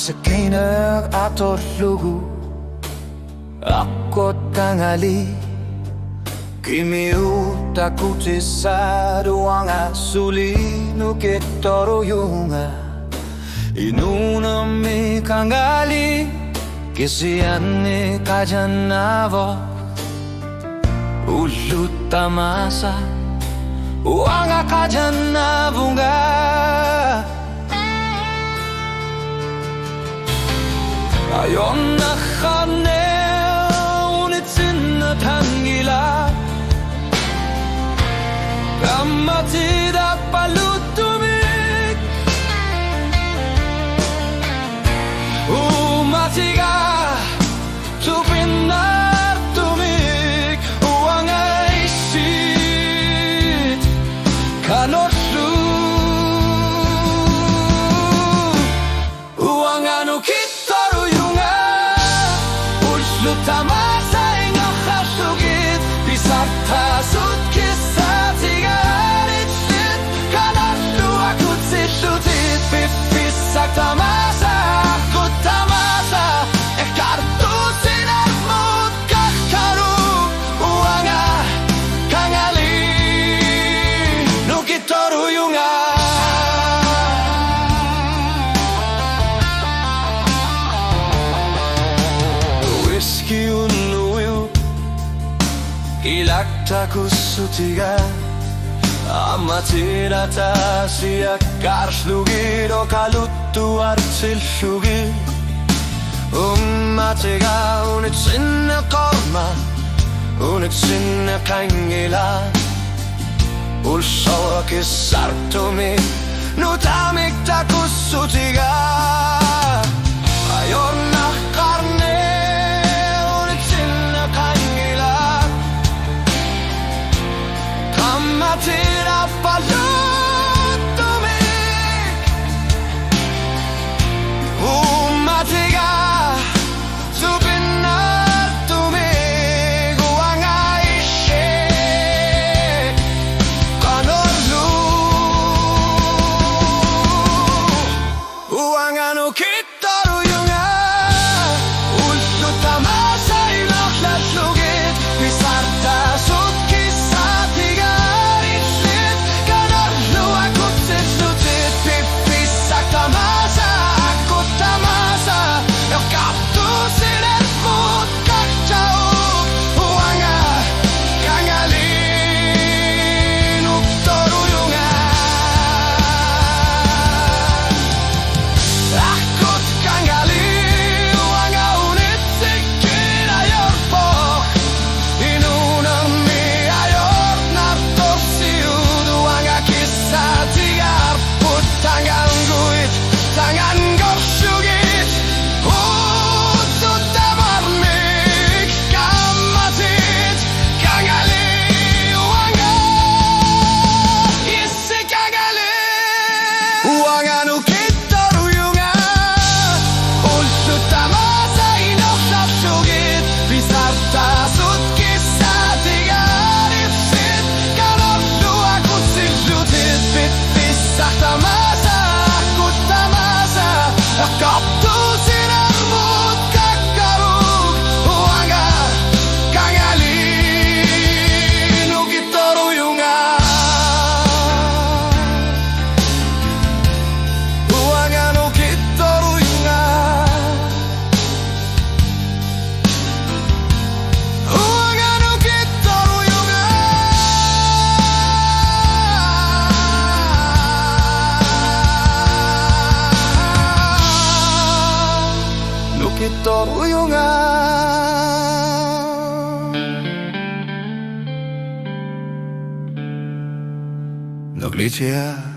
Sakina ator lugu Akot tangali Kimiu takuti sa duanga Suli nukitoro yunga Inuna mi kangali Kisiani kajanavo Ulutamasa Uanga kajanavunga Ayon na khane unitsin na tangila Kamatida palutumik Umatiga tupinar tumik Uanga isit kanoslu Uanga nukit Lutamasa ingakhasugit Bisarta sutkisa tigarit shit Kanaslu akut sishutit Bisak tamasa akut tamasa Ekartu sinarmut kakkaru Uanga kangali Nukitoru yunga Whiskey unuil Ilakta kusutiga Amatira tasia Karslugir o kalutu artsilshugir Matiga unitsinna korma Unitsinna kangila Ulsawa kisartumi Nutamik takusutiga Ayon na karne Matira palutumik Umatiga tupinar tumik Uanga ishik kanorlu Uanga nukitoru yunga Ulutamasa inakhlaslugit Bisarta sutkisa Nukitoru yunga Nuglicia